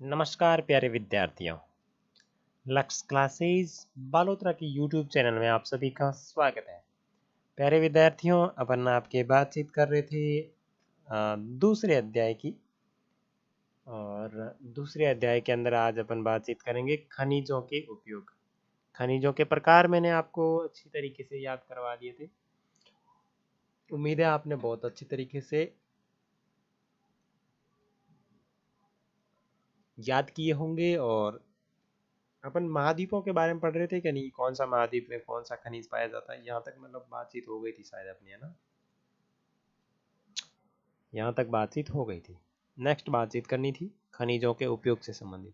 नमस्कार प्यारे विद्यार्थियों। लक्ष्य क्लासेस बालोतरा की यूट्यूब चैनल में आप सभी का स्वागत है। प्यारे विद्यार्थियों, अपन आपके बातचीत कर रहे थे दूसरे अध्याय की, और दूसरे अध्याय के अंदर आज अपन बातचीत करेंगे खनिजों के उपयोग। खनिजों के प्रकार मैंने आपको अच्छी तरीके से याद करवा दिए थे। उम्मीद है आपने बहुत अच्छी तरीके से याद किए होंगे। और अपन महाद्वीपों के बारे में पढ़ रहे थे कि नहीं, कौन सा महाद्वीप में कौन सा खनिज पाया जाता है, यहाँ तक मतलब बातचीत हो गई थी शायद अपनी, है ना। यहाँ तक बातचीत हो गई थी। नेक्स्ट बातचीत करनी थी खनिजों के उपयोग से संबंधित।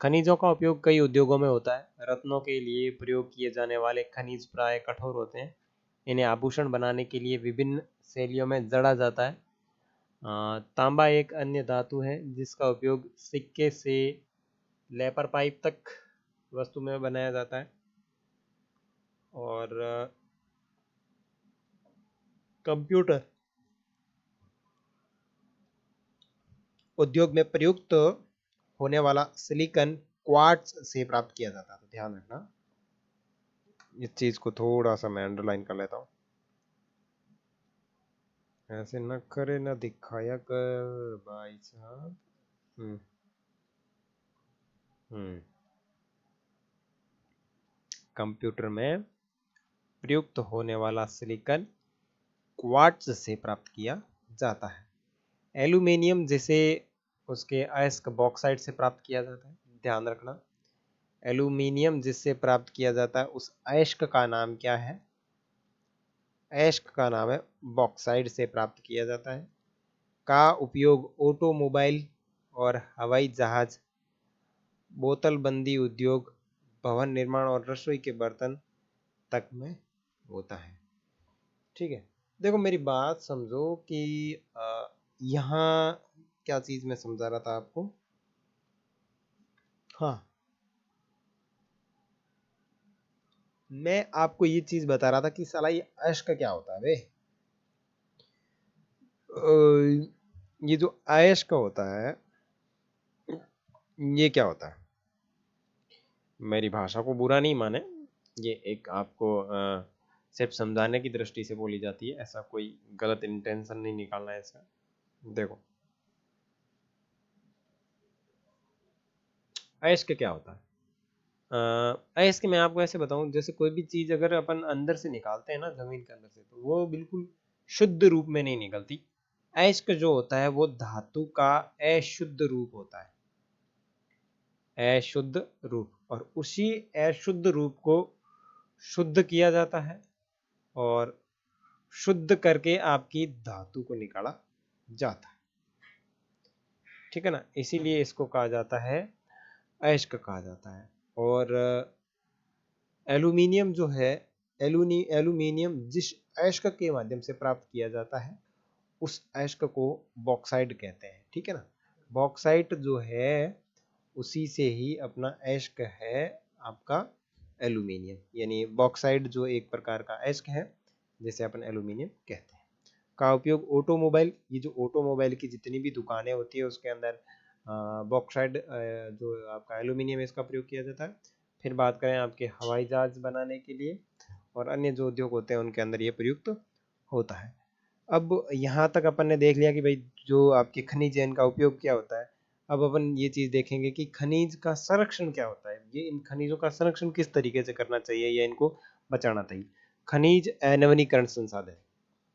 खनिजों का उपयोग कई उद्योगों में होता है। रत्नों के लिए प्रयोग किए जाने वाले खनिज प्राय कठोर होते हैं। इन्हें आभूषण बनाने के लिए विभिन्न शैलियों में जड़ा जाता है। तांबा एक अन्य धातु है जिसका उपयोग सिक्के से लेपर पाइप तक वस्तु में बनाया जाता है। और कंप्यूटर उद्योग में प्रयुक्त होने वाला सिलिकॉन क्वार्ट्ज से प्राप्त किया जाता है। तो ध्यान रखना, इस चीज को थोड़ा सा मैं अंडरलाइन कर लेता हूँ। ऐसे न करे न दिखाया कर भाई साहब। हम्म कंप्यूटर में प्रयुक्त होने वाला सिलिकॉन क्वार्ट्ज से प्राप्त किया जाता है। एल्यूमिनियम जिसे उसके अयस्क बॉक्साइट से प्राप्त किया जाता है। ध्यान रखना, एल्यूमिनियम जिससे प्राप्त किया जाता है उस अयस्क का नाम क्या है? अयस्क का नाम है बॉक्साइट से प्राप्त किया जाता है। का उपयोग ऑटोमोबाइल और हवाई जहाज, बोतलबंदी उद्योग, भवन निर्माण और रसोई के बर्तन तक में होता है। ठीक है, देखो मेरी बात समझो कि यहाँ क्या चीज मैं समझा रहा था आपको। हाँ, मैं आपको ये चीज बता रहा था कि साला ये अयस्क क्या होता है बे। ये जो अयस्क होता है ये क्या होता है? मेरी भाषा को बुरा नहीं माने, ये एक आपको सिर्फ समझाने की दृष्टि से बोली जाती है। ऐसा कोई गलत इंटेंशन नहीं निकालना है इसका। देखो, अयस्क क्या होता है? अयस्क मैं आपको ऐसे बताऊं, जैसे कोई भी चीज अगर अपन अंदर से निकालते हैं ना, जमीन के अंदर से, तो वो बिल्कुल शुद्ध रूप में नहीं निकलती। अयस्क जो होता है वो धातु का अशुद्ध रूप होता है, अशुद्ध रूप। और उसी अशुद्ध रूप को शुद्ध किया जाता है और शुद्ध करके आपकी धातु को निकाला जाता है। ठीक है ना, इसीलिए इसको कहा जाता है अयस्क कहा जाता है। और एल्यूमिनियम जो है, एल्यूमिनियम जिस अयस्क के माध्यम से प्राप्त किया जाता है उस अयस्क को बॉक्साइट कहते हैं। ठीक है ना, बॉक्साइट जो है उसी से ही अपना अयस्क है आपका एल्यूमिनियम। यानी बॉक्साइट जो एक प्रकार का अयस्क है जिसे अपन एल्यूमिनियम कहते हैं। का उपयोग ऑटोमोबाइल, ये जो ऑटोमोबाइल की जितनी भी दुकानें होती है उसके अंदर बॉक्साइट जो आपका एल्यूमिनियम है इसका प्रयोग किया जाता है। फिर बात करें आपके हवाई जहाज बनाने के लिए और अन्य जो उद्योग होते हैं उनके अंदर ये प्रयुक्त होता है। अब यहाँ तक अपन ने देख लिया कि भाई जो आपके खनिज है इनका उपयोग क्या होता है। अब अपन ये चीज देखेंगे कि खनिज का संरक्षण क्या होता है। ये इन खनिजों का संरक्षण किस तरीके से करना चाहिए या इनको बचाना चाहिए। खनिज अनवीनीकरण संसाधन,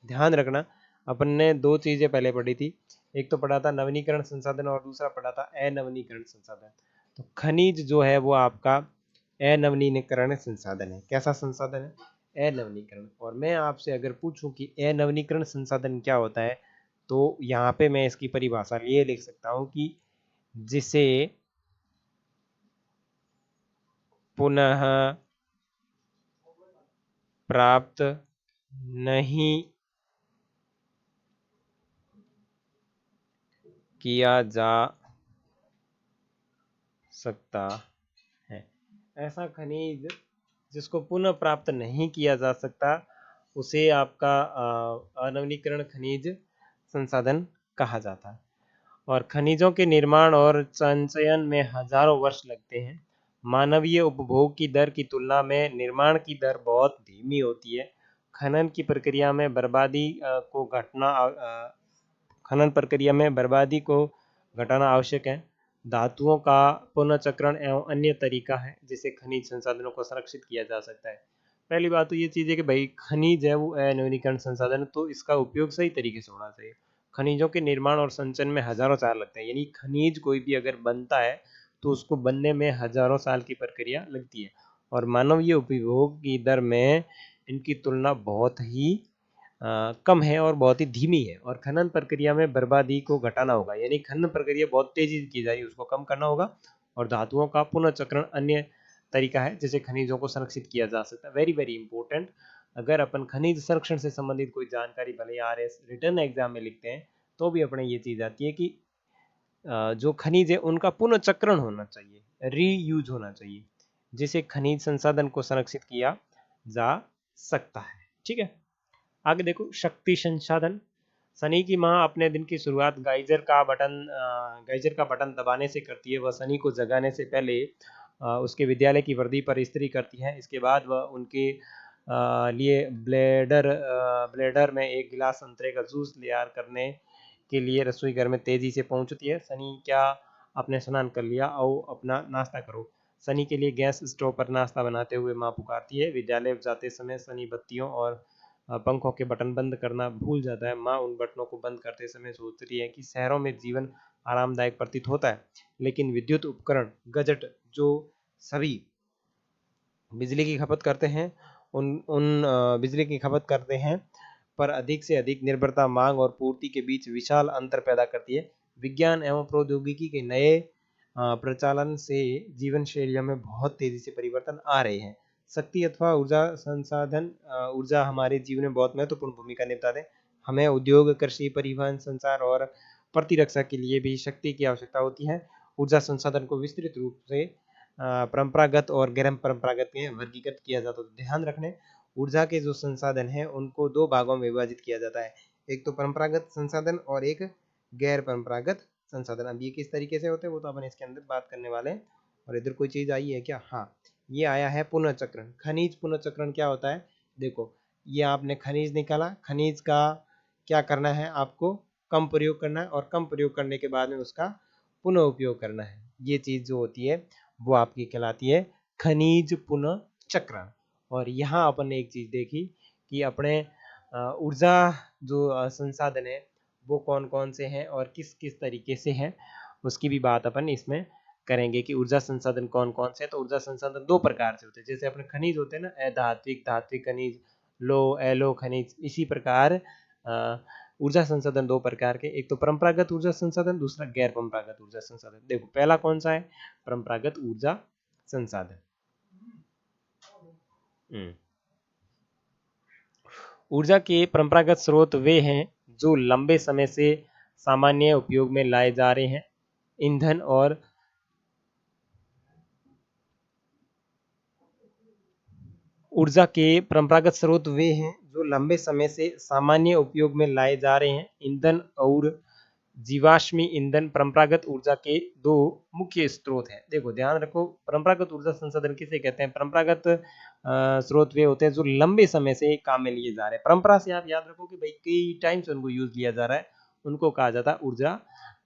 ध्यान रखना, अपन ने दो चीजें पहले पढ़ी थी। एक तो पढ़ा था नवीनीकरण संसाधन और दूसरा पढ़ा था अनवीनीकरण संसाधन। तो खनिज जो है वो आपका अनवीनीकरण संसाधन है। कैसा संसाधन है? अनवीनीकरण। और मैं आपसे अगर पूछूं कि अनवीनीकरण संसाधन क्या होता है, तो यहाँ पे मैं इसकी परिभाषा ये लिख सकता हूँ कि जिसे पुनः प्राप्त नहीं किया जा सकता है। ऐसा खनिज जिसको पुनः प्राप्त नहीं किया जा सकता उसे आपका अनवीनीकरण खनिज संसाधन कहा जाता है। और खनिजों के निर्माण और संचयन में हजारों वर्ष लगते हैं। मानवीय उपभोग की दर की तुलना में निर्माण की दर बहुत धीमी होती है। खनन की प्रक्रिया में बर्बादी को घटना खनन प्रक्रिया में बर्बादी को घटाना आवश्यक है। धातुओं का पुनर्चक्रण एवं अन्य तरीका है जिससे खनिज संसाधनों को संरक्षित किया जा सकता है। पहली बात तो ये चीज़ है कि भाई खनिज है वो अनवीनीकरण संसाधन है, तो इसका उपयोग सही तरीके से होना चाहिए। खनिजों के निर्माण और संचयन में हजारों साल लगते हैं, यानी खनिज कोई भी अगर बनता है तो उसको बनने में हजारों साल की प्रक्रिया लगती है। और मानवीय उपभोग की दर में इनकी तुलना बहुत ही कम है और बहुत ही धीमी है। और खनन प्रक्रिया में बर्बादी को घटाना होगा, यानी खनन प्रक्रिया बहुत तेजी से की जा रही है, उसको कम करना होगा। और धातुओं का पुनर्चक्रण अन्य तरीका है जिससे खनिजों को संरक्षित किया जा सकता है। Very very important. अगर अपन खनिज संरक्षण से संबंधित कोई जानकारी भले आरएस रिटर्न एग्जाम में लिखते हैं तो भी अपने ये चीज आती है कि जो खनिज है उनका पुनर्चक्रण होना चाहिए, रीयूज होना चाहिए, जिससे खनिज संसाधन को संरक्षित किया जा सकता है। ठीक है, आगे देखो शक्ति संसाधन। शनि की माँ अपने दिन की शुरुआत गाइजर का बटन दबाने से करती है। वह शनि को जगाने से पहले उसके विद्यालय की वर्दी पर इस्त्री करती है। इसके बाद वह उनके लिए ब्लेडर में एक गिलास संतरे का जूस तैयार करने के लिए रसोई घर में तेजी से पहुंचती है। शनि, क्या आपने स्नान कर लिया? आओ अपना नाश्ता करो। शनि के लिए गैस स्टोव पर नाश्ता बनाते हुए माँ पुकारती है। विद्यालय जाते समय शनि बत्तियों और पंखों के बटन बंद करना भूल जाता है। माँ उन बटनों को बंद करते समय सोचती है कि शहरों में जीवन आरामदायक प्रतीत होता है, लेकिन विद्युत उपकरण गजट जो सभी बिजली की खपत करते हैं उन उन बिजली की खपत करते हैं पर अधिक से अधिक निर्भरता मांग और पूर्ति के बीच विशाल अंतर पैदा करती है। विज्ञान एवं प्रौद्योगिकी के नए प्रचालन से जीवन शैलियों में बहुत तेजी से परिवर्तन आ रहे हैं। शक्ति अथवा ऊर्जा संसाधन, ऊर्जा हमारे जीवन में बहुत महत्वपूर्ण भूमिका निभाते हैं। हमें उद्योग, कृषि, परिवहन, संचार और प्रतिरक्षा के लिए भी शक्ति की आवश्यकता होती है। ऊर्जा संसाधन को विस्तृत रूप से परंपरागत और गैर परंपरागत में वर्गीकृत किया जाता है। तो ध्यान रखने, ऊर्जा के जो संसाधन हैं उनको दो भागों में विभाजित किया जाता है, एक तो परंपरागत संसाधन और एक गैर परंपरागत संसाधन। अब ये किस तरीके से होते हैं वो तो अपन इसके अंदर बात करने वाले हैं। और इधर कोई चीज आई है क्या? हाँ, ये आया है पुनर्चक्रण। खनिज पुनर्चक्रण क्या होता है? देखो, ये आपने खनिज निकाला, खनिज का क्या करना है? आपको कम प्रयोग करना है और कम प्रयोग करने के बाद में उसका पुनः उपयोग करना है। ये चीज जो होती है वो आपकी कहलाती है खनिज पुनर्चक्रण। और यहाँ अपन ने एक चीज देखी कि अपने ऊर्जा जो संसाधन है वो कौन कौन से हैं और किस किस तरीके से हैं, उसकी भी बात अपन इसमें करेंगे कि ऊर्जा संसाधन कौन कौन से हैं। तो ऊर्जा संसाधन दो प्रकार से होते हैं, जैसे अपने खनिज होते हैं ना, अधात्विक, धात्विक खनिज, लो एलो खनिज। इसी प्रकार ऊर्जा संसाधन दो प्रकार के, एक तो परंपरागत ऊर्जा संसाधन, दूसरा गैर परंपरागत ऊर्जा संसाधन। देखो पहला कौन सा है? परंपरागत ऊर्जा संसाधन। ऊर्जा के परंपरागत स्रोत वे हैं जो लंबे समय से सामान्य उपयोग में लाए जा रहे हैं। ईंधन और ऊर्जा के परंपरागत स्रोत वे हैं जो लंबे समय से सामान्य उपयोग में लाए जा रहे हैं। ईंधन और जीवाश्मी ईंधन परंपरागत ऊर्जा के दो मुख्य स्रोत हैं। देखो ध्यान रखो, परंपरागत ऊर्जा संसाधन किसे कहते हैं? परंपरागत स्रोत वे होते हैं जो लंबे समय से काम में लिए जा रहे हैं। परंपरा से आप याद रखो कि भाई कई टाइम से उनको यूज लिया जा रहा है, उनको कहा जाता है ऊर्जा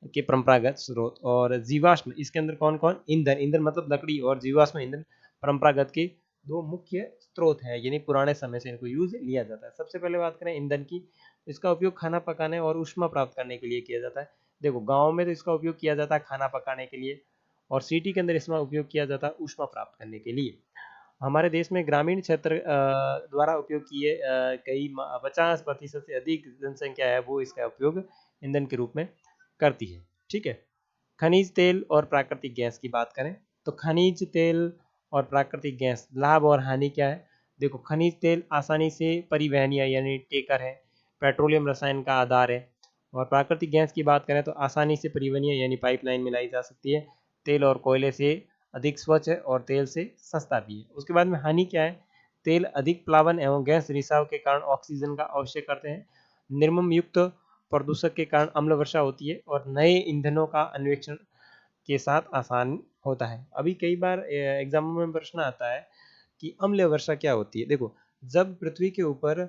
के परंपरागत स्रोत। और जीवाश्म, इसके अंदर कौन कौन? ईंधन, ईंधन मतलब लकड़ी, और जीवाश्म ईंधन परंपरागत के दो मुख्य स्रोत है, यानी पुराने समय से इनको यूज लिया जाता है। सबसे पहले बात करें ईंधन की, इसका उपयोग खाना पकाने और ऊष्मा प्राप्त करने के लिए किया जाता है। देखो गांव में तो इसका उपयोग किया जाता है खाना पकाने के लिए, और सिटी के अंदर इसका उपयोग किया जाता है ऊष्मा प्राप्त करने के लिए। हमारे देश में ग्रामीण क्षेत्र द्वारा उपयोग किए कई 50% से अधिक जनसंख्या है वो इसका उपयोग ईंधन के रूप में करती है। ठीक है, खनिज तेल और प्राकृतिक गैस की बात करें तो खनिज तेल और प्राकृतिक गैस, लाभ और हानि क्या है? देखो खनिज तेल आसानी से परिवहनीय यानी टेकर है, पेट्रोलियम रसायन का आधार है। और प्राकृतिक गैस की बात करें तो आसानी से परिवहनीय यानी पाइपलाइन मिलाई जा सकती है। तेल और कोयले से अधिक स्वच्छ है और तेल से सस्ता भी है। उसके बाद में हानि क्या है? तेल अधिक प्लावन एवं गैस रिसाव के कारण ऑक्सीजन का आवश्यक करते हैं। निर्मम युक्त प्रदूषक के कारण अम्ल वर्षा होती है और नए ईंधनों का अन्वेषण के साथ आसान होता है। अभी कई बार एग्जाम में प्रश्न आता है कि अम्ल वर्षा क्या होती है। देखो, जब पृथ्वी के ऊपर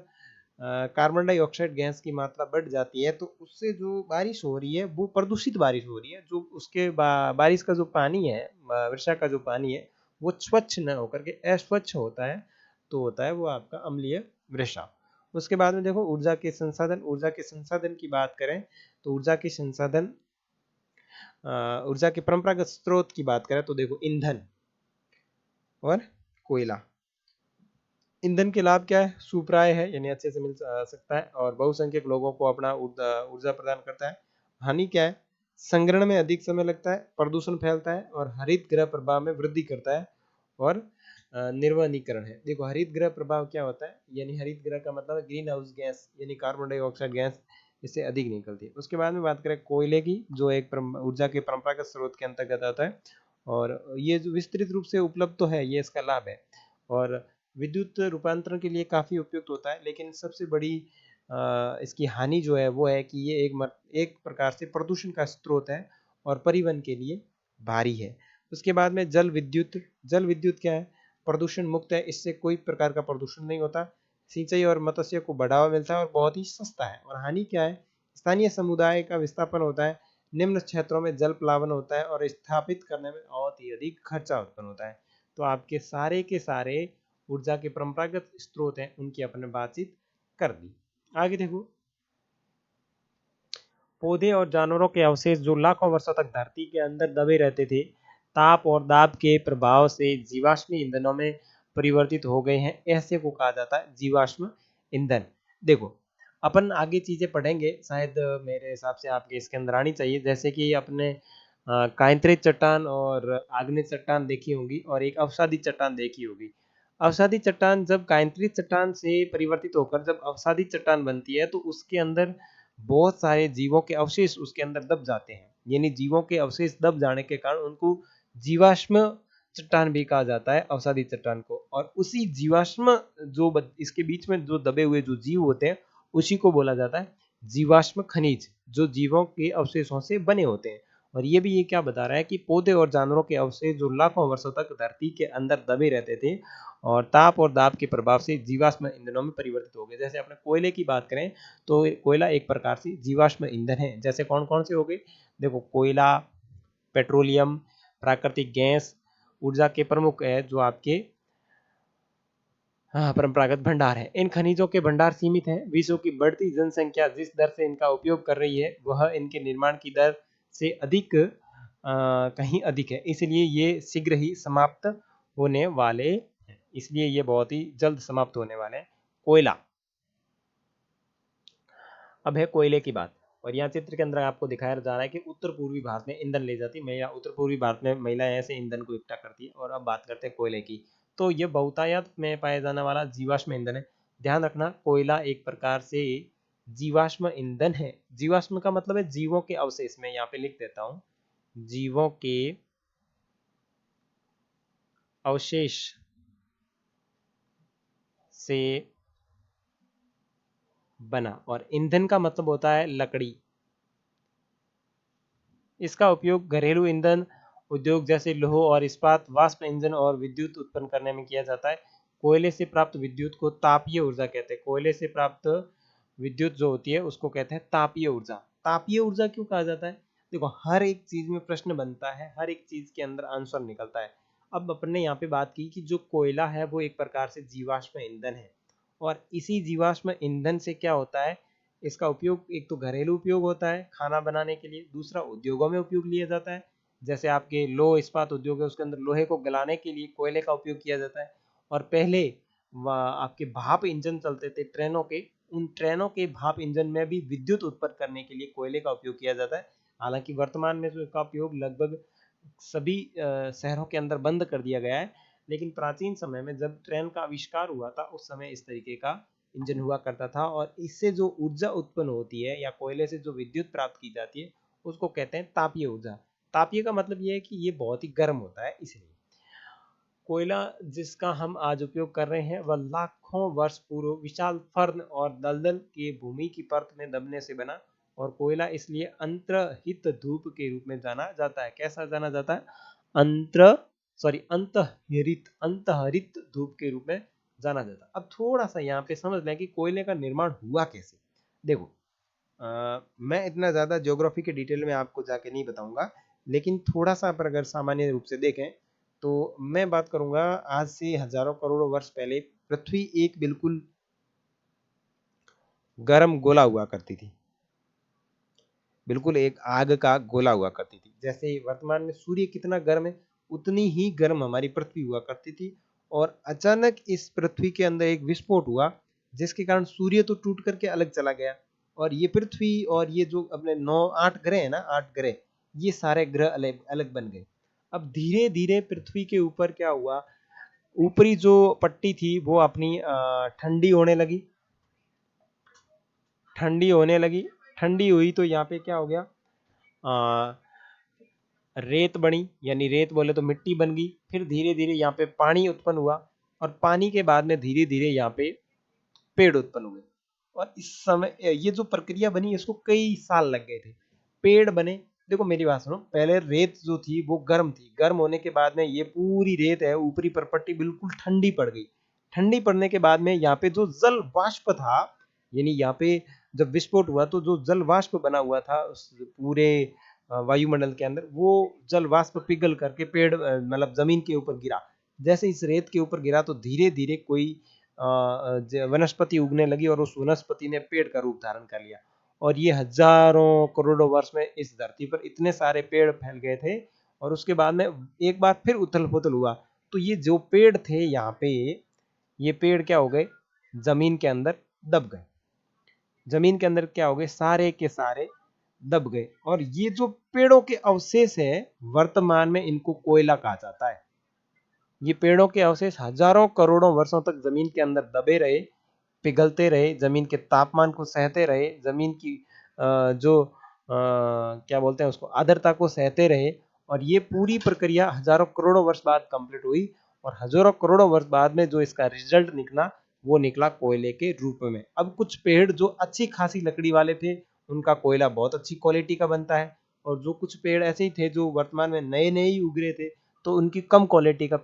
कार्बन डाइऑक्साइड गैस की मात्रा बढ़ जाती है तो उससे जो बारिश हो रही है वो प्रदूषित बारिश हो रही है। जो उसके बारिश का जो पानी है, वर्षा का जो पानी है, वो स्वच्छ न होकर के अस्वच्छ होता है, तो होता है वो आपका अम्लीय वर्षा। उसके बाद में देखो ऊर्जा के संसाधन की बात करें तो ऊर्जा के परंपरागत स्रोत की बात करें तो देखो, ईंधन और कोयला। ईंधन के लाभ क्या है? सुप्राय है, यानी अच्छे से मिल सकता है और बहुसंख्यक लोगों को अपना ऊर्जा प्रदान करता है। हानि क्या है? संग्रहण में अधिक समय लगता है, प्रदूषण फैलता है और हरित गृह प्रभाव में वृद्धि करता है और निर्वनीकरण है। देखो, हरित गृह प्रभाव क्या होता है? यानी हरित गृह का मतलब है ग्रीन हाउस गैस, यानी कार्बन डाइऑक्साइड गैस इससे अधिक निकलती है। उसके बाद में बात करें कोयले की, जो एक ऊर्जा के परंपरागत स्रोत के अंतर्गत आता है और ये जो विस्तृत रूप से उपलब्ध तो है, ये इसका लाभ है और विद्युत रूपांतरण के लिए काफ़ी उपयुक्त होता है। लेकिन सबसे बड़ी इसकी हानि जो है वो है कि ये एक प्रकार से प्रदूषण का स्रोत है और परिवहन के लिए भारी है। उसके बाद में जल विद्युत क्या है? प्रदूषण मुक्त है, इससे कोई प्रकार का प्रदूषण नहीं होता। सिंचाई और मत्स्य को बढ़ावा मिलता है और बहुत ही सस्ता है। और हानि क्या है? स्थानीय समुदाय का विस्थापन होता है, निम्न क्षेत्रों में जल प्लावन होता है और स्थापित करने में बहुत ही अधिक खर्चा उत्पन्न होता है। तो आपके सारे के सारे ऊर्जा के परंपरागत स्रोत हैं, उनकी अपने बातचीत कर दी। आगे देखो, पौधे और जानवरों के अवशेष जो लाखों वर्षों तक धरती के अंदर दबे रहते थे, ताप और दाब के प्रभाव से जीवाश्म ईंधनों में परिवर्तित हो गए हैं। ऐसे को कहा जाता है जीवाश्म ईंधन। देखो, अपन आगे चीजें पढ़ेंगे, शायद मेरे हिसाब से आपके इसके अंदर आनी चाहिए। जैसे कि अपने कांतरित चट्टान और आग्नेय चट्टान देखी होंगी और एक अवसादी चट्टान देखी होगी। अवसादी चट्टान जब कांतरित चट्टान से परिवर्तित होकर जब अवसादी चट्टान बनती है तो उसके अंदर बहुत सारे जीवों के अवशेष उसके अंदर दब जाते हैं। यानी जीवों के अवशेष दब जाने के कारण उनको जीवाश्म चट्टान भी कहा जाता है, अवसादी चट्टान को। और उसी जीवाश्म इसके बीच में जो दबे हुए जो जीव होते हैं, उसी को बोला जाता है जीवाश्म खनिज, जो जीवों के अवशेषों से बने होते हैं। और ये क्या बता रहा है कि पौधे और जानवरों के अवशेष जो लाखों वर्षों तक धरती के अंदर दबे रहते थे और ताप और दाब के प्रभाव से जीवाश्म ईंधनों में परिवर्तित हो गए। जैसे अपने कोयले की बात करें तो कोयला एक प्रकार से जीवाश्म ईंधन है। जैसे कौन कौन से हो गए? देखो, कोयला, पेट्रोलियम, प्राकृतिक गैस ऊर्जा के प्रमुख है जो आपके परंपरागत भंडार है। इन खनिजों के भंडार सीमित हैं। विश्व की बढ़ती जनसंख्या जिस दर से इनका उपयोग कर रही है वह इनके निर्माण की दर से कहीं अधिक है, इसलिए ये शीघ्र ही समाप्त होने वाले हैं। इसलिए ये बहुत ही जल्द समाप्त होने वाले हैं। कोयला, अब है कोयले की बात। और यहाँ चित्र के अंदर आपको दिखाया जा रहा है कि उत्तर पूर्वी भारत में ईंधन ले जाती महिला, उत्तर पूर्वी भारत में महिलाएं ऐसे ईंधन को इकट्ठा करती है। और अब बात करते हैं कोयले की। तो ये बहुतायत में पाया जाने वाला जीवाश्म ईंधन है। ध्यान रखना, कोयला एक प्रकार से जीवाश्म ईंधन है। जीवाश्म का मतलब है जीवों के अवशेष। मैं यहाँ पे लिख देता हूँ, जीवों के अवशेष से बना। और ईंधन का मतलब होता है लकड़ी। इसका उपयोग घरेलू ईंधन उद्योग जैसे लौह और इस्पात, वाष्प इंजन और विद्युत उत्पन्न करने में किया जाता है। कोयले से प्राप्त विद्युत को तापीय ऊर्जा कहते हैं। कोयले से प्राप्त विद्युत जो होती है उसको कहते हैं तापीय ऊर्जा। तापीय ऊर्जा क्यों कहा जाता है? देखो, हर एक चीज में प्रश्न बनता है, हर एक चीज के अंदर आंसर निकलता है। अब अपन ने यहाँ पे बात की कि जो कोयला है वो एक प्रकार से जीवाश्म ईंधन है और इसी जीवाश्म ईंधन से क्या होता है, इसका उपयोग एक तो घरेलू उपयोग होता है खाना बनाने के लिए, दूसरा उद्योगों में उपयोग लिया जाता है। जैसे आपके लौह इस्पात उद्योग है, उसके अंदर लोहे को गलाने के लिए कोयले का उपयोग किया जाता है। और पहले आपके भाप इंजन चलते थे ट्रेनों के, उन ट्रेनों के भाप इंजन में भी विद्युत उत्पन्न करने के लिए कोयले का उपयोग किया जाता है। हालांकि वर्तमान में इसका उपयोग लगभग सभी शहरों के अंदर बंद कर दिया गया है। लेकिन प्राचीन समय में जब ट्रेन का आविष्कार हुआ था उस समय इस तरीके का इंजन हुआ करता था और इससे जो ऊर्जा उत्पन्न होती है या कोयले से जो विद्युत प्राप्त की जाती है उसको कहते हैं तापीय ऊर्जा। तापीय का मतलब ये है कि ये बहुत ही गर्म होता है। इसलिए कोयला जिसका हम आज उपयोग कर रहे हैं वह लाखों वर्ष पूर्व विशाल फर्न और दलदल के भूमि की परत में दबने से बना और कोयला इसलिए अंतर्हित धूप के रूप में जाना जाता है। कैसा जाना जाता है? अंतहरित धूप के रूप में जाना जाता है। अब थोड़ा सा यहाँ पे समझ लें कि कोयले का निर्माण हुआ कैसे। देखो, मैं इतना ज्यादा ज्योग्राफी के डिटेल में आपको जाके नहीं बताऊंगा, लेकिन थोड़ा सा पर अगर सामान्य रूप से देखें तो मैं बात करूंगा, आज से हजारों करोड़ों वर्ष पहले पृथ्वी एक बिल्कुल गर्म गोला हुआ करती थी, बिल्कुल एक आग का गोला हुआ करती थी। जैसे वर्तमान में सूर्य कितना गर्म है, उतनी ही गर्म हमारी पृथ्वी हुआ करती थी। और अचानक इस पृथ्वी के अंदर एक विस्फोट हुआ, जिसके कारण सूर्य तो टूट करके अलग चला गया, और ये पृथ्वी और ये जो अपने 9 8 ग्रह है ना, 8 ग्रह, ये सारे ग्रह अलग अलग बन गए। अब धीरे धीरे पृथ्वी के ऊपर क्या हुआ, ऊपरी जो पट्टी थी वो अपनी ठंडी होने लगी, ठंडी होने लगी। ठंडी हुई तो यहाँ पे क्या हो गया, रेत बनी, यानी रेत बोले तो मिट्टी बन गई। फिर धीरे धीरे यहाँ पे पानी उत्पन्न हुआ, और पानी के बाद में धीरे धीरे यहाँ पे पेड़ उत्पन्न हुए। और इस समय ये जो प्रक्रिया बनी, इसको कई साल लग गए थे, पेड़ बने। देखो मेरी बात सुनो, पहले रेत जो थी वो गर्म थी, गर्म होने के बाद में ये पूरी रेत है ऊपरी परपट्टी बिल्कुल ठंडी पड़ गई। ठंडी पड़ने के बाद में यहाँ पे जो जल वाष्प था, यानी यहाँ पे जब विस्फोट हुआ तो जो जल वाष्प बना हुआ था उस पूरे वायुमंडल के अंदर, वो जल वाष्प पिघल करके पेड़ मतलब जमीन के ऊपर गिरा। जैसे इस रेत के ऊपर गिरा तो धीरे धीरे कोई वनस्पति उगने लगी, और उस वनस्पति ने पेड़ का रूप धारण कर लिया। और ये हजारों करोड़ों वर्ष में इस धरती पर इतने सारे पेड़ फैल गए थे। और उसके बाद में एक बार फिर उथल पुथल हुआ, तो ये जो पेड़ थे यहाँ पे, ये पेड़ क्या हो गए, जमीन के अंदर दब गए। जमीन के अंदर क्या हो गए, सारे के सारे दब गए। और ये जो पेड़ों के अवशेष है, वर्तमान में इनको कोयला कहा जाता है। ये पेड़ों के अवशेष हजारों करोड़ों वर्षों तक जमीन के अंदर दबे रहे, पिघलते रहे, जमीन के तापमान को सहते रहे, जमीन की जो क्या बोलते हैं उसको, आर्द्रता को सहते रहे। और ये पूरी प्रक्रिया हजारों करोड़ों वर्ष बाद कंप्लीट हुई, और हजारों करोड़ों वर्ष बाद में जो इसका रिजल्ट निकला, वो निकला कोयले के रूप में। अब कुछ पेड़ जो अच्छी खासी लकड़ी वाले थे, उनका कोयला बहुत अच्छी क्वालिटी का बनता है। और जो कुछ पेड़ ऐसे ही थे जो वर्तमान में नए नए ही उग रहे थे, तो उनकी कम क्वालिटी का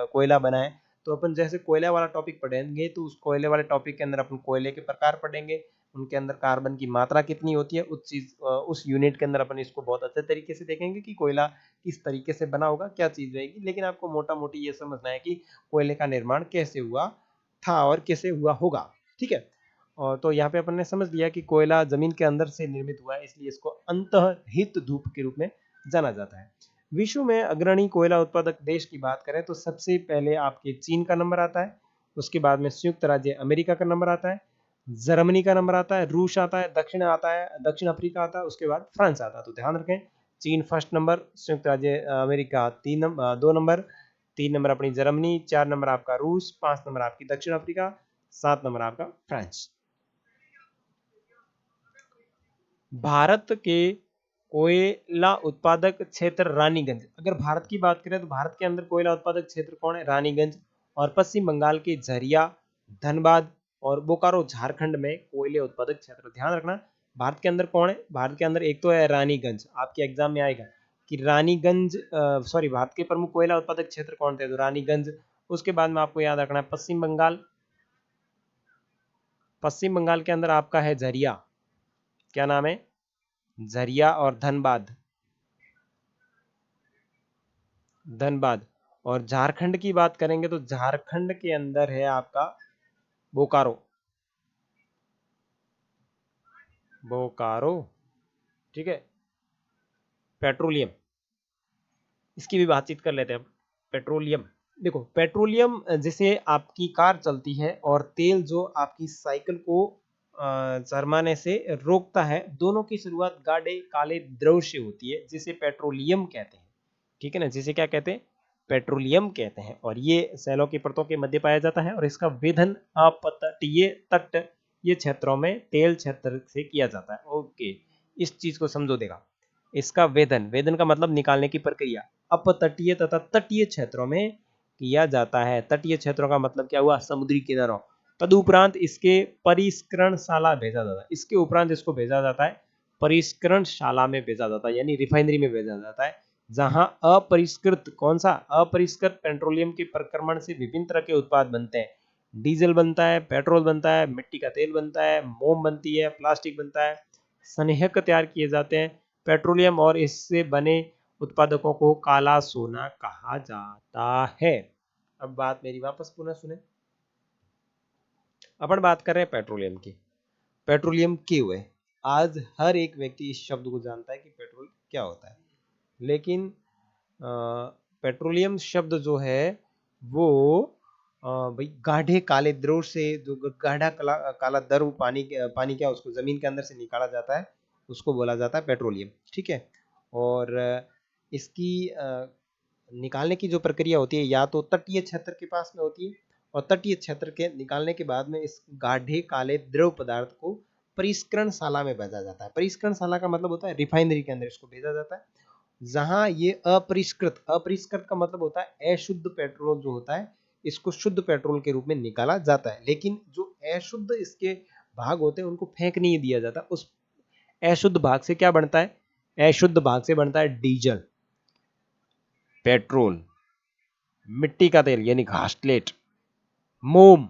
कोयला बनाए। तो अपन जैसे कोयला वाला टॉपिक पढ़ेंगे, तो उस कोयले वाले टॉपिक के अंदर अपन कोयले के प्रकार पढ़ेंगे, उनके अंदर कार्बन की मात्रा कितनी होती है, उस यूनिट के अंदर अपन इसको बहुत अच्छे तरीके से देखेंगे कि कोयला किस तरीके से बना होगा, क्या चीज रहेगी। लेकिन आपको मोटा मोटी ये समझना है कि कोयले का निर्माण कैसे हुआ था और कैसे हुआ होगा, ठीक है। और तो यहाँ पे अपन ने समझ लिया कि कोयला जमीन के अंदर से निर्मित हुआ है, इसलिए इसको अंतर्हित धूप के रूप में जाना जाता है। विश्व में अग्रणी कोयला उत्पादक देश की बात करें तो सबसे पहले आपके चीन का नंबर आता है, उसके बाद में संयुक्त राज्य अमेरिका का नंबर आता है, जर्मनी का नंबर आता है, रूस आता है, दक्षिण अफ्रीका आता है, उसके बाद फ्रांस आता है। तो ध्यान रखें, चीन फर्स्ट नंबर, संयुक्त राज्य अमेरिका 2 नंबर, 3 नंबर अपनी जर्मनी, 4 नंबर आपका रूस, 5 नंबर आपकी दक्षिण अफ्रीका, 7 नंबर आपका फ्रांस। भारत के कोयला उत्पादक क्षेत्र रानीगंज। अगर भारत की बात करें तो भारत के अंदर कोयला उत्पादक क्षेत्र कौन है, रानीगंज। और पश्चिम बंगाल के झरिया, धनबाद और बोकारो झारखंड में कोयले उत्पादक क्षेत्र। ध्यान रखना, भारत के अंदर कौन है, भारत के अंदर एक तो है रानीगंज, आपके एग्जाम में आएगा कि रानीगंज, सॉरी, भारत के प्रमुख कोयला उत्पादक क्षेत्र कौन थे, तो रानीगंज। उसके बाद में आपको याद रखना है पश्चिम बंगाल, पश्चिम बंगाल के अंदर आपका है झरिया, क्या नाम है, झरिया। और धनबाद, धनबाद। और झारखंड की बात करेंगे तो झारखंड के अंदर है आपका बोकारो, बोकारो, ठीक है। पेट्रोलियम, इसकी भी बातचीत कर लेते हैं। पेट्रोलियम, देखो पेट्रोलियम जिसे आपकी कार चलती है, और तेल जो आपकी साइकिल को चरमाने से रोकता है, दोनों की शुरुआत गाढ़े काले द्रव से होती है, जिसे पेट्रोलियम कहते हैं, ठीक है ना, जिसे क्या कहते हैं, पेट्रोलियम कहते हैं। और ये सैलों की परतों के मध्य पाया जाता है, और इसका वेधन अपतटीय तट ये क्षेत्रों में तेल क्षेत्र से किया जाता है। ओके, इस चीज को समझो। देगा इसका वेधन, वेधन का मतलब निकालने की प्रक्रिया, अपतटीय तथा तटीय क्षेत्रों में किया जाता है। तटीय क्षेत्रों का मतलब क्या हुआ, समुद्री किनारों। तदुपरांत इसके परिष्करणशाला भेजा जाता है, इसके उपरांत इसको भेजा जाता है परिष्करणशाला में भेजा जाता है, यानी रिफाइनरी में भेजा जाता है, जहां अपरिष्कृत, कौन सा अपरिष्कृत पेट्रोलियम के प्रक्रमण से विभिन्न तरह के उत्पाद बनते हैं। डीजल बनता है, पेट्रोल बनता है, मिट्टी का तेल बनता है, मोम बनती है, प्लास्टिक बनता है, संयंत्र तैयार किए जाते हैं। पेट्रोलियम और इससे बने उत्पादकों को काला सोना कहा जाता है। अब बात मेरी वापस पुनः सुने। अपन बात कर रहे हैं पेट्रोलियम की। पेट्रोलियम क्यों है? आज हर एक व्यक्ति इस शब्द को जानता है कि पेट्रोल क्या होता है, लेकिन पेट्रोलियम शब्द जो है वो भाई गाढ़े काले द्रव से, जो गाढ़ा काला द्रव पानी पानी क्या उसको जमीन के अंदर से निकाला जाता है, उसको बोला जाता है पेट्रोलियम। ठीक है। और इसकी निकालने की जो प्रक्रिया होती है या तो तटीय क्षेत्र के पास में होती है, और तटीय क्षेत्र के निकालने के बाद में इस गाढ़े काले द्रव पदार्थ को परिष्करणशाला में भेजा जाता है। परिष्करणशाला का मतलब होता है रिफाइनरी के अंदर इसको भेजा जाता है, जहां ये अपरिष्कृत, अपरिष्कृत का मतलब होता है अशुद्ध पेट्रोल जो होता है, इसको शुद्ध पेट्रोल के रूप में निकाला जाता है। लेकिन जो अशुद्ध इसके भाग होते हैं उनको फेंक नहीं दिया जाता। उस अशुद्ध भाग से क्या बनता है? अशुद्ध भाग से बनता है डीजल, पेट्रोल, मिट्टी का तेल यानी घासलेट, मोम,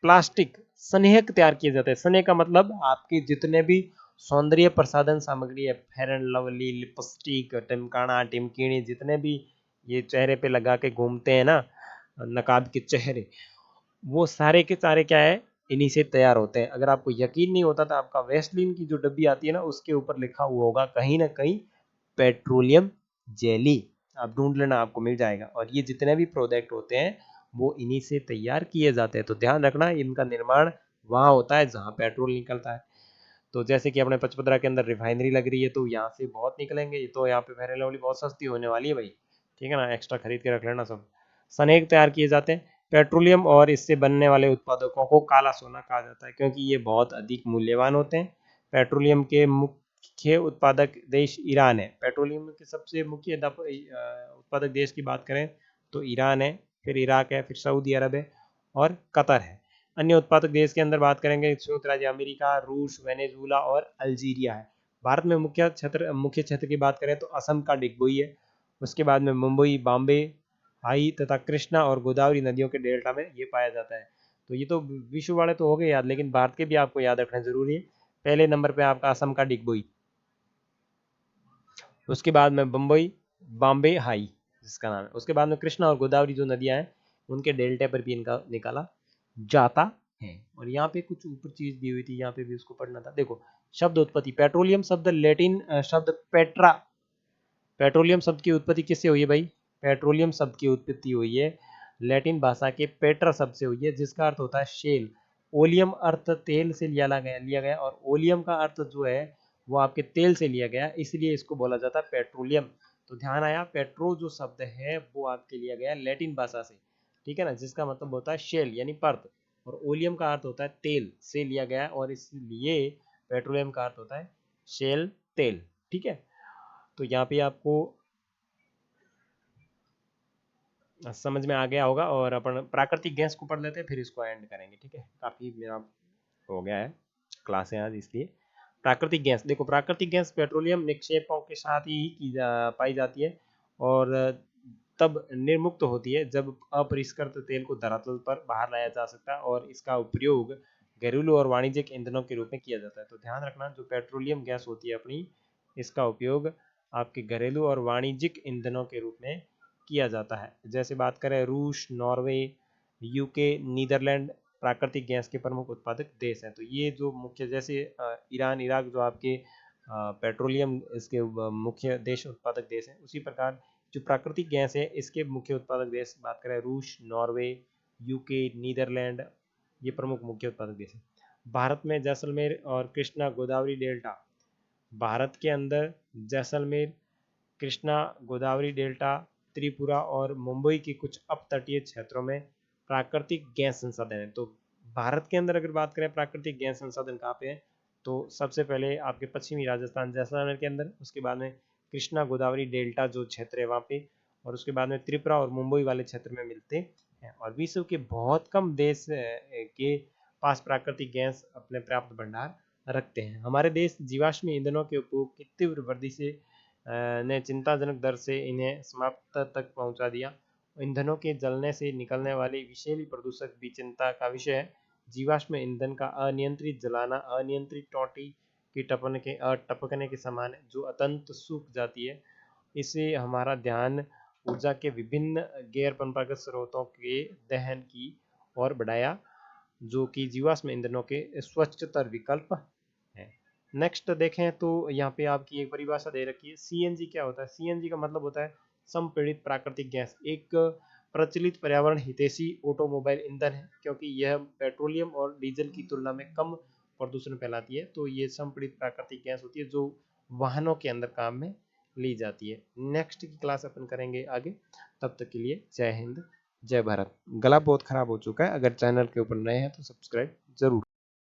प्लास्टिक, स्नेहक तैयार किए जाते हैं। स्नेह का मतलब आपके जितने भी सौंदर्य प्रसाधन सामग्री है, फेयर एंड लवली, लिपस्टिक, टिमकाना, टिमकीनी, जितने भी ये चेहरे पे लगा के घूमते हैं ना नकाब के चेहरे, वो सारे के सारे क्या है, इन्हीं से तैयार होते हैं। अगर आपको यकीन नहीं होता तो आपका वेस्लिन की जो डब्बी आती है ना, उसके ऊपर लिखा हुआ होगा कहीं ना कहीं पेट्रोलियम जेली, आप ढूंढ लेना, आपको मिल जाएगा। और ये जितने भी प्रोडक्ट होते हैं वो इन्हीं से तैयार किए जाते हैं। तो ध्यान रखना, इनका निर्माण वहां होता है जहां पेट्रोल निकलता है। तो जैसे कि अपने पचपदरा के अंदर रिफाइनरी लग रही है, तो यहाँ से बहुत निकलेंगे। तो यहाँ पे फेयर एंड लवली बहुत सस्ती होने वाली है भाई, ठीक है ना, एक्स्ट्रा खरीद के रख लेना सब। सनेक तैयार किए जाते हैं। पेट्रोलियम और इससे बनने वाले उत्पादकों को काला सोना कहा जाता है, क्योंकि ये बहुत अधिक मूल्यवान होते हैं। पेट्रोलियम के मुख्य उत्पादक देश ईरान है। पेट्रोलियम के सबसे मुख्य उत्पादक देश की बात करें तो ईरान है, फिर इराक है, फिर सऊदी अरब है और कतर है। अन्य उत्पादक देश के अंदर बात करेंगे संयुक्त राज्य अमेरिका, रूस, वेनेजुला और अल्जीरिया है। भारत में मुख्य क्षेत्र की बात करें तो असम का डिगबोई है। उसके बाद में मुंबई, बॉम्बे, हाई तथा कृष्णा और गोदावरी नदियों के डेल्टा में ये पाया जाता है। तो ये तो विश्व वाले तो हो गए याद, लेकिन भारत के भी आपको याद रखना जरूरी है। पहले नंबर पे आपका असम का डिगबोई, उसके बाद में बम्बई, बॉम्बे हाई जिसका नाम है, उसके बाद में कृष्णा और गोदावरी जो नदियां हैं उनके डेल्टा पर भी इनका निकाला जाता है। और यहाँ पे कुछ ऊपर चीज दी हुई थी, यहाँ पे भी उसको पढ़ना था। देखो, शब्द उत्पत्ति। पेट्रोलियम शब्द लैटिन शब्द पेट्रा, पेट्रोलियम शब्द की उत्पत्ति किससे हुई है भाई? पेट्रोलियम शब्द की उत्पत्ति हुई है लैटिन भाषा के पेट्रा शब्द से हुई है, जिसका अर्थ होता है शेल। ओलियम अर्थ तेल से लिया गया और ओलियम का अर्थ जो है वो आपके तेल से लिया गया, इसलिए इसको बोला जाता है पेट्रोलियम। तो ध्यान आया, पेट्रो जो शब्द है वो आपके लिया गया लैटिन भाषा से, ठीक है ना, जिसका मतलब होता है शेल यानी पर्त, और ओलियम का अर्थ होता है तेल से लिया गया, और इसलिए पेट्रोलियम का अर्थ होता है शेल, तेल। ठीक है, तो यहाँ पे आपको समझ में आ गया होगा। और अपन प्राकृतिक गैस को पढ़ लेते हैं, फिर इसको एंड करेंगे। ठीक है, काफी मेरा हो गया है क्लास है आज, इसलिए प्राकृतिक गैस। देखो, प्राकृतिक गैस पेट्रोलियम निक्षेपों के साथ ही पाई जाती है और तब निर्मुक्त होती है जब अपरिष्कृत तेल को धरातल पर बाहर लाया जा सकता है, और इसका उपयोग घरेलू और वाणिज्यिक ईंधनों के रूप में किया जाता है। तो ध्यान रखना, जो पेट्रोलियम गैस होती है अपनी, इसका उपयोग आपके घरेलू और वाणिज्यिक ईंधनों के रूप में किया जाता है। जैसे बात करें रूस, नॉर्वे, यूके, नीदरलैंड प्राकृतिक गैस के प्रमुख उत्पादक देश हैं। तो ये जो मुख्य, जैसे ईरान, इराक जो आपके पेट्रोलियम इसके मुख्य देश उत्पादक देश हैं, उसी प्रकार जो प्राकृतिक गैस है इसके मुख्य उत्पादक देश बात करें रूस, नॉर्वे, यूके, नीदरलैंड, ये प्रमुख मुख्य उत्पादक देश हैं। भारत में जैसलमेर और कृष्णा गोदावरी डेल्टा, भारत के अंदर जैसलमेर, कृष्णा गोदावरी डेल्टा, त्रिपुरा और मुंबई के कुछ अपतटीय क्षेत्रों में प्राकृतिक गैस संसाधन है। तो भारत के अंदर अगर बात करें प्राकृतिक गैस संसाधन कहाँ पे है, तो सबसे पहले आपके पश्चिमी राजस्थान जैसलमेर के अंदर, उसके बाद में कृष्णा गोदावरी डेल्टा जो क्षेत्र है वहाँ पे, और उसके बाद में त्रिपुरा और मुंबई वाले क्षेत्र में मिलते हैं। और विश्व के बहुत कम देश के पास प्राकृतिक गैस अपने पर्याप्त भंडार रखते हैं। हमारे देश जीवाश्म ईंधनों के उपयोग की तीव्र वृद्धि से ने चिंताजनक दर से इन्हें समाप्त तक पहुंचा दिया। ईंधनों के जलने से निकलने वाले विषैली प्रदूषक भी चिंता का विषय है। जीवाश्म ईंधन का अनियंत्रित जलाना अनियंत्रित टोटी की टपकने के समान है, जो अत्यंत सूख जाती है। इससे हमारा ध्यान ऊर्जा के विभिन्न गैर परंपरागत स्रोतों के दहन की ओर बढ़ाया, जो कि जीवाश्म ईंधनों के स्वच्छतर विकल्प है। नेक्स्ट देखें तो यहाँ पे आपकी एक परिभाषा दे रखी है। सीएनजी क्या होता है? सीएनजी का मतलब होता है संपीड़ित प्राकृतिक गैस। एक प्रचलित पर्यावरण हितैषी ऑटोमोबाइल ईंधन है, क्योंकि यह पेट्रोलियम और डीजल की तुलना में कम प्रदूषण फैलाती है। तो ये संपीड़ित प्राकृतिक गैस होती है जो वाहनों के अंदर काम में ली जाती है। नेक्स्ट की क्लास अपन करेंगे आगे। तब तक के लिए जय हिंद, जय भारत। गला बहुत खराब हो चुका है, अगर चैनल के ऊपर नए हैं तो सब्सक्राइब जरूर